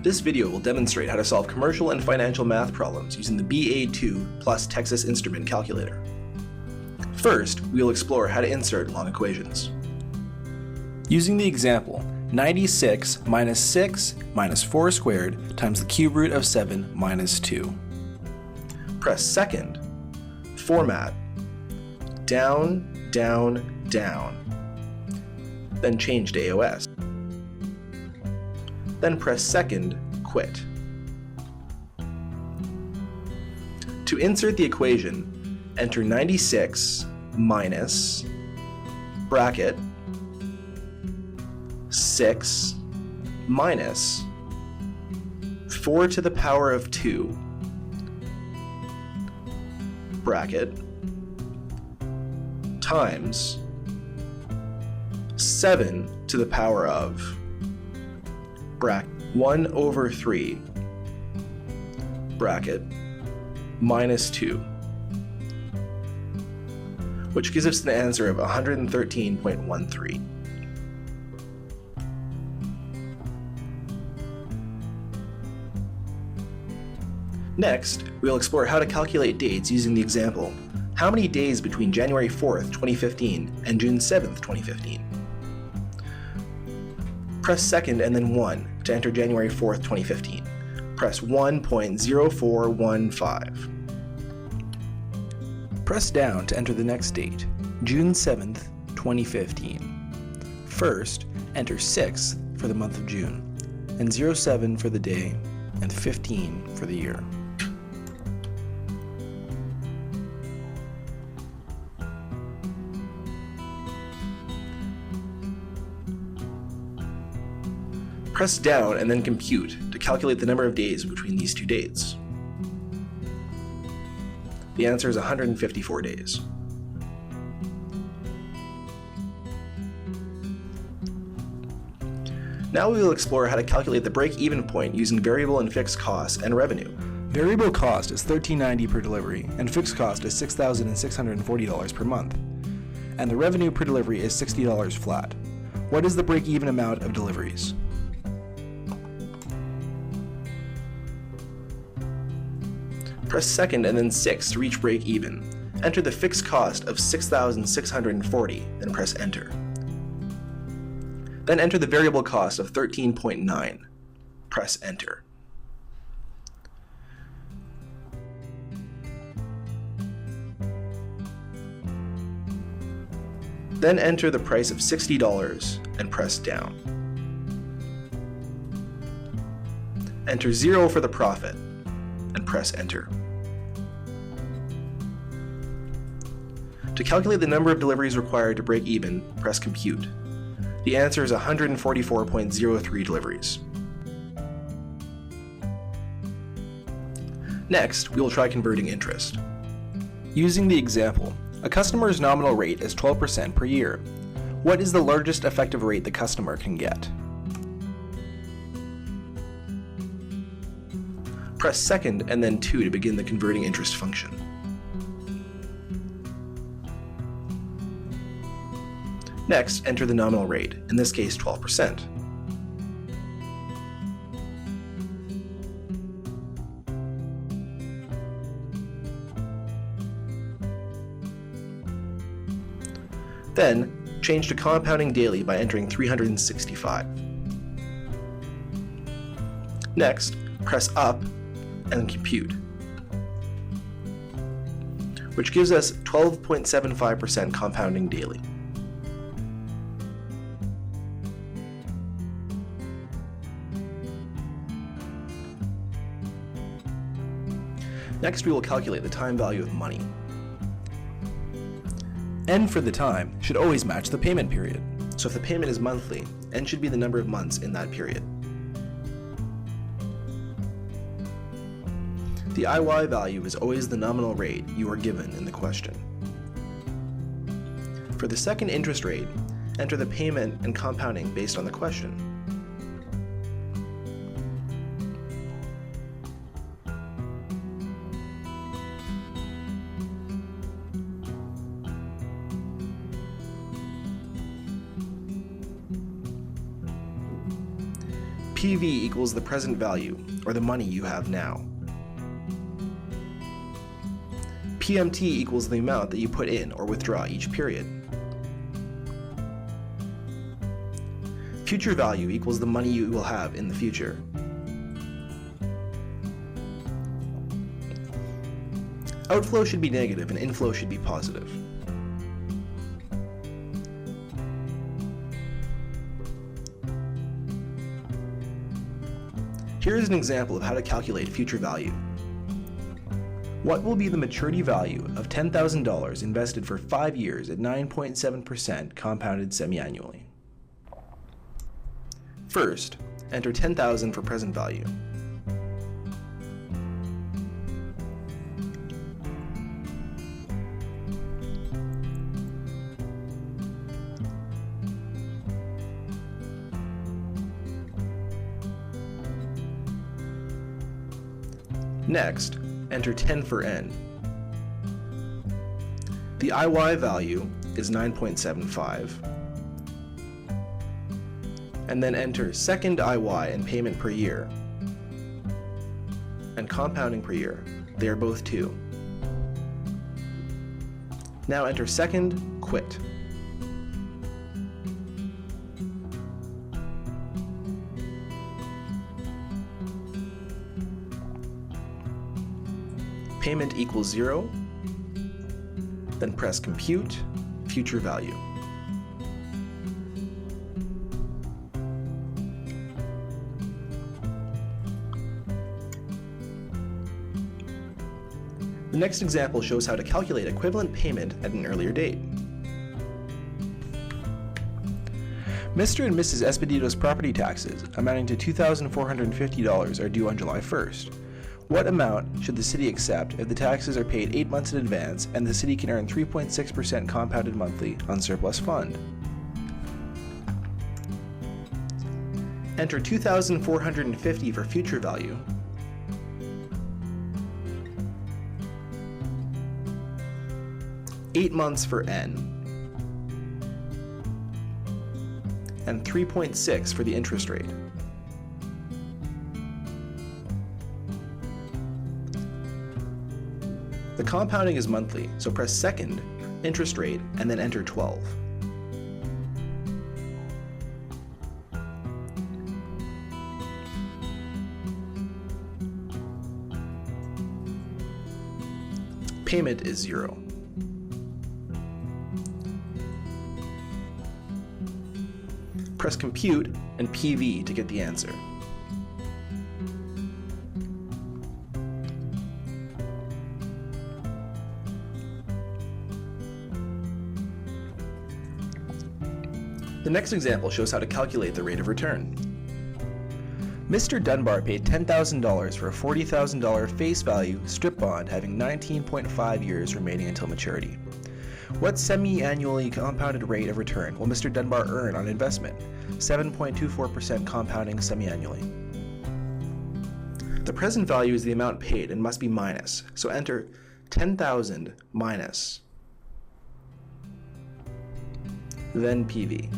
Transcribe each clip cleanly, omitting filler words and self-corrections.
This video will demonstrate how to solve commercial and financial math problems using the BA2 plus Texas Instrument calculator. First, we will explore how to insert long equations. Using the example, 96 minus 6 minus 4 squared times the cube root of 7 minus 2. Press second, format, down, down, down. Then change to AOS. Then press second, quit. To insert the equation, enter 96 minus bracket 6 minus 4 to the power of 2 bracket times 7 to the power of bracket 1 over 3 bracket minus 2, which gives us an answer of 113.13. Next, we'll explore how to calculate dates using the example, how many days between January 4th, 2015 and June 7th, 2015? Press second and then 1 to enter January 4th, 2015. Press 1.0415. Press down to enter the next date, June 7th, 2015. First, enter 6 for the month of June, and 07 for the day, and 15 for the year. Press down and then compute to calculate the number of days between these two dates. The answer is 154 days. Now we will explore how to calculate the break-even point using variable and fixed costs and revenue. Variable cost is $13.90 per delivery, and fixed cost is $6,640 per month. And the revenue per delivery is $60 flat. What is the break-even amount of deliveries? Press second and then 6 to reach break even. Enter the fixed cost of $6,640, then press enter. Then enter the variable cost of 13.9. Press enter. Then enter the price of $60 and press down. Enter 0 for the profit and press enter. To calculate the number of deliveries required to break even, press compute. The answer is 144.03 deliveries. Next, we will try converting interest. Using the example, a customer's nominal rate is 12% per year. What is the largest effective rate the customer can get? Press second and then 2 to begin the converting interest function. Next, enter the nominal rate, in this case 12%. Then, change to compounding daily by entering 365. Next, press up and compute, which gives us 12.75% compounding daily. Next, we will calculate the time value of money. N for the time should always match the payment period. So if the payment is monthly, N should be the number of months in that period. The IY value is always the nominal rate you are given in the question. For the second interest rate, enter the payment and compounding based on the question. PV equals the present value, or the money you have now. PMT equals the amount that you put in or withdraw each period. Future value equals the money you will have in the future. Outflow should be negative and inflow should be positive. Here is an example of how to calculate future value. What will be the maturity value of $10,000 invested for 5 years at 9.7% compounded semi-annually? First, enter $10,000 for present value. Next, enter 10 for N. The IY value is 9.75. And then enter second IY and payment per year, and compounding per year. They are both 2. Now enter second, quit. Payment equals 0, then press compute, future value. The next example shows how to calculate equivalent payment at an earlier date. Mr. and Mrs. Espedito's property taxes, amounting to $2,450, are due on July 1st. What amount should the city accept if the taxes are paid 8 months in advance and the city can earn 3.6% compounded monthly on surplus fund? Enter $2,450 for future value. $8 months for N, and 3.6 for the interest rate. The compounding is monthly, so press second, interest rate, and then enter 12. Payment is 0. Press compute and PV to get the answer. The next example shows how to calculate the rate of return. Mr. Dunbar paid $10,000 for a $40,000 face value strip bond having 19.5 years remaining until maturity. What semi-annually compounded rate of return will Mr. Dunbar earn on investment? 7.24% compounding semi-annually. The present value is the amount paid and must be minus, so enter 10,000 minus, then PV.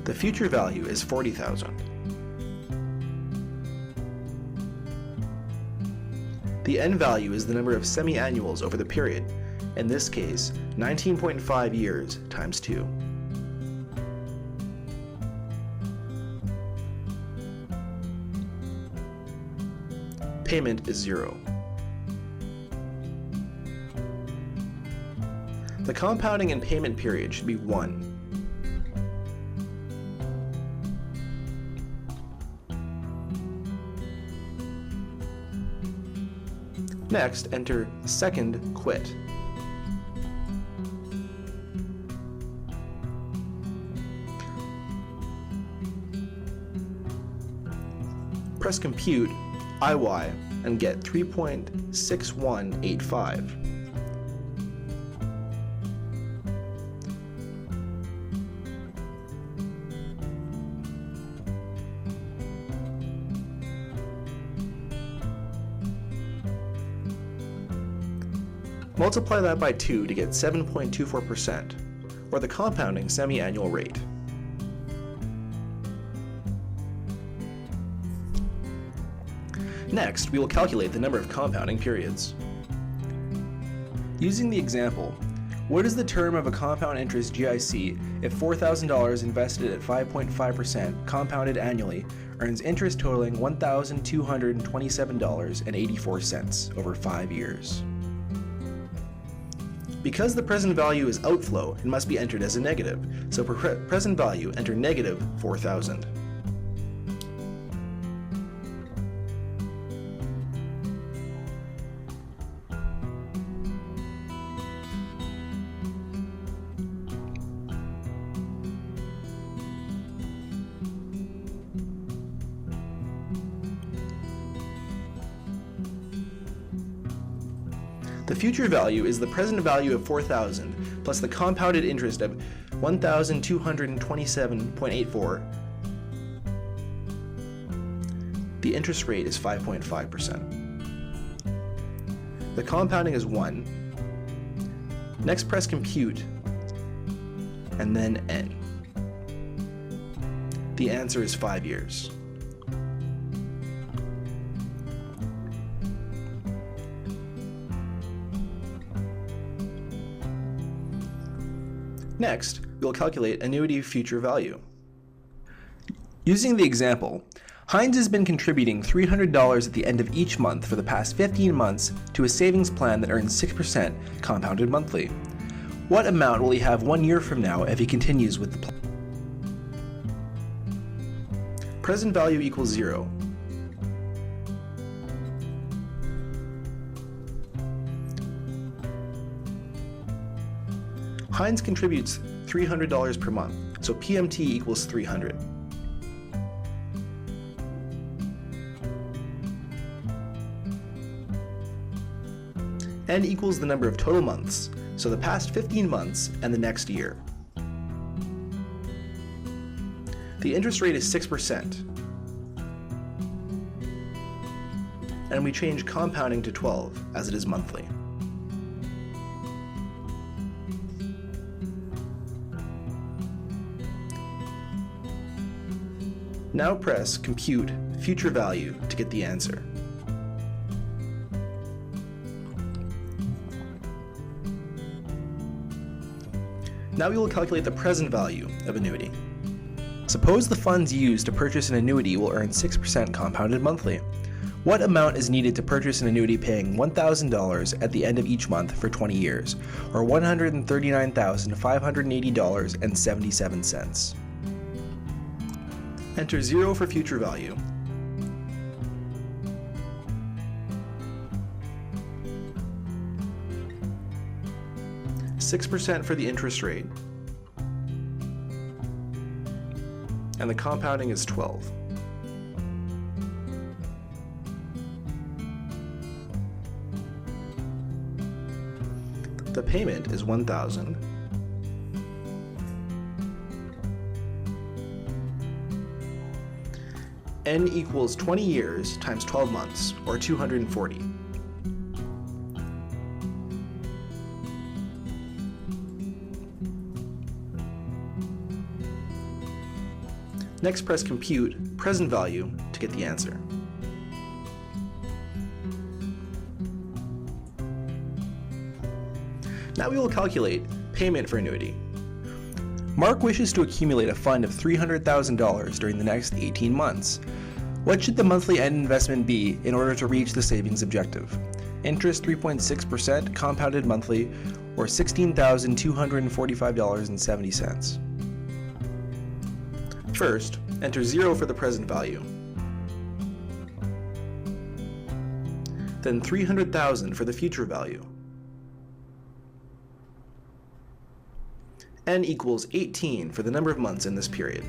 The future value is 40,000. The N value is the number of semi-annuals over the period, in this case, 19.5 years times 2. Payment is 0. The compounding and payment period should be 1. Next, enter second, quit. Press compute, IY, and get 3.6185. Multiply that by 2 to get 7.24%, or the compounding semi-annual rate. Next, we will calculate the number of compounding periods. Using the example, what is the term of a compound interest GIC if $4,000 invested at 5.5% compounded annually earns interest totaling $1,227.84 over 5 years? Because the present value is outflow, it must be entered as a negative, so for present value, enter negative 4,000. The future value is the present value of 4,000 plus the compounded interest of 1,227.84. The interest rate is 5.5%. The compounding is 1. Next, press compute and then N. The answer is 5 years. Next, we'll calculate annuity future value. Using the example, Heinz has been contributing $300 at the end of each month for the past 15 months to a savings plan that earns 6% compounded monthly. What amount will he have 1 year from now if he continues with the plan? Present value equals 0. Heinz contributes $300 per month, so PMT equals 300. N equals the number of total months, so the past 15 months and the next year. The interest rate is 6%, and we change compounding to 12 as it is monthly. Now press compute future value to get the answer. Now we will calculate the present value of annuity. Suppose the funds used to purchase an annuity will earn 6% compounded monthly. What amount is needed to purchase an annuity paying $1,000 at the end of each month for 20 years, or $139,580.77? Enter 0 for future value. $6 for the interest rate, and the compounding is 12. The payment is $1,000. N equals 20 years times 12 months, or 240. Next, press compute present value to get the answer. Now we will calculate payment for annuity. Mark wishes to accumulate a fund of $300,000 during the next 18 months. What should the monthly end investment be in order to reach the savings objective? Interest 3.6% compounded monthly, or $16,245.70. First, enter 0 for the present value. Then $300,000 for the future value. N equals 18 for the number of months in this period.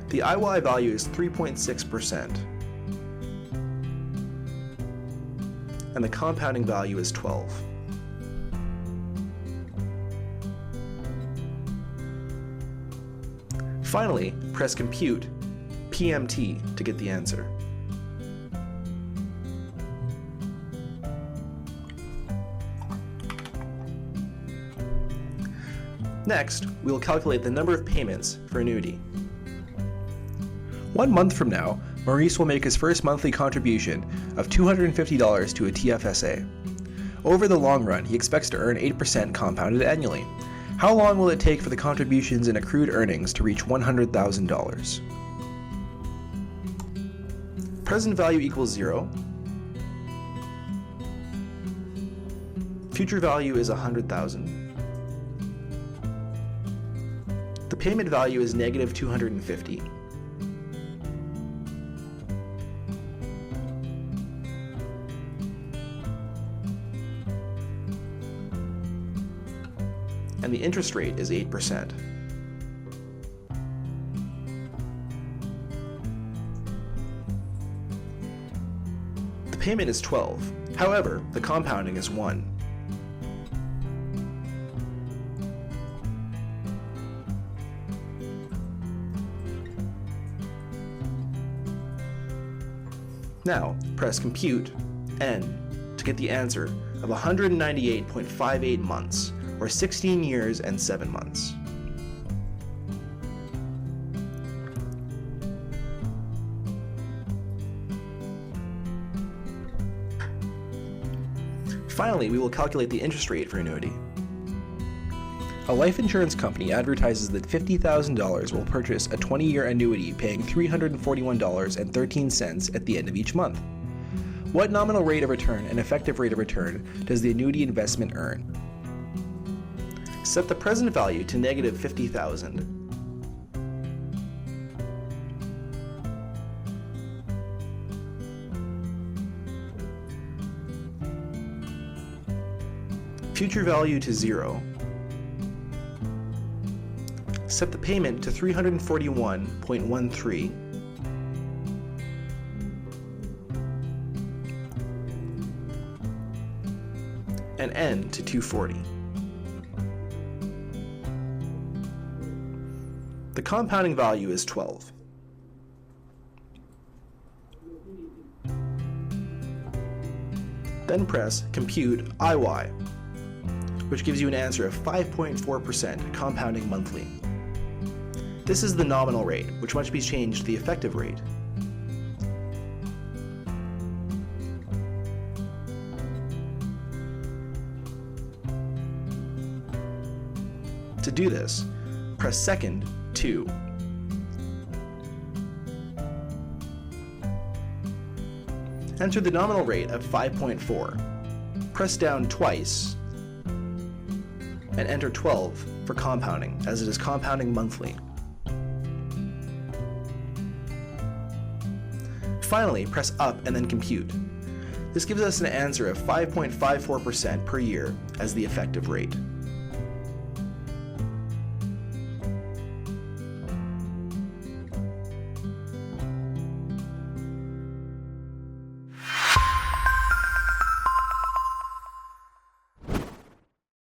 The IY value is 3.6%, and the compounding value is 12. Finally, press compute PMT to get the answer. Next, we will calculate the number of payments for annuity. 1 month from now, Maurice will make his first monthly contribution of $250 to a TFSA. Over the long run, he expects to earn 8% compounded annually. How long will it take for the contributions and accrued earnings to reach $100,000? Present value equals 0. Future value is $100,000. The payment value is negative $250. And the interest rate is 8%. The payment is 12. However, the compounding is 1. Now, press Compute N to get the answer of 198.58 months, or 16 years and 7 months. Finally, we will calculate the interest rate for annuity. A life insurance company advertises that $50,000 will purchase a 20-year annuity paying $341.13 at the end of each month. What nominal rate of return and effective rate of return does the annuity investment earn? Set the present value to negative $50,000. Future value to 0. Set the payment to $341.13. And N to $240. The compounding value is 12. Then press Compute IY, which gives you an answer of 5.4% compounding monthly. This is the nominal rate, which must be changed to the effective rate. To do this, press second 2. Enter the nominal rate of 5.4. Press down twice and enter 12 for compounding, as it is compounding monthly. Finally, press up and then compute. This gives us an answer of 5.54% per year as the effective rate.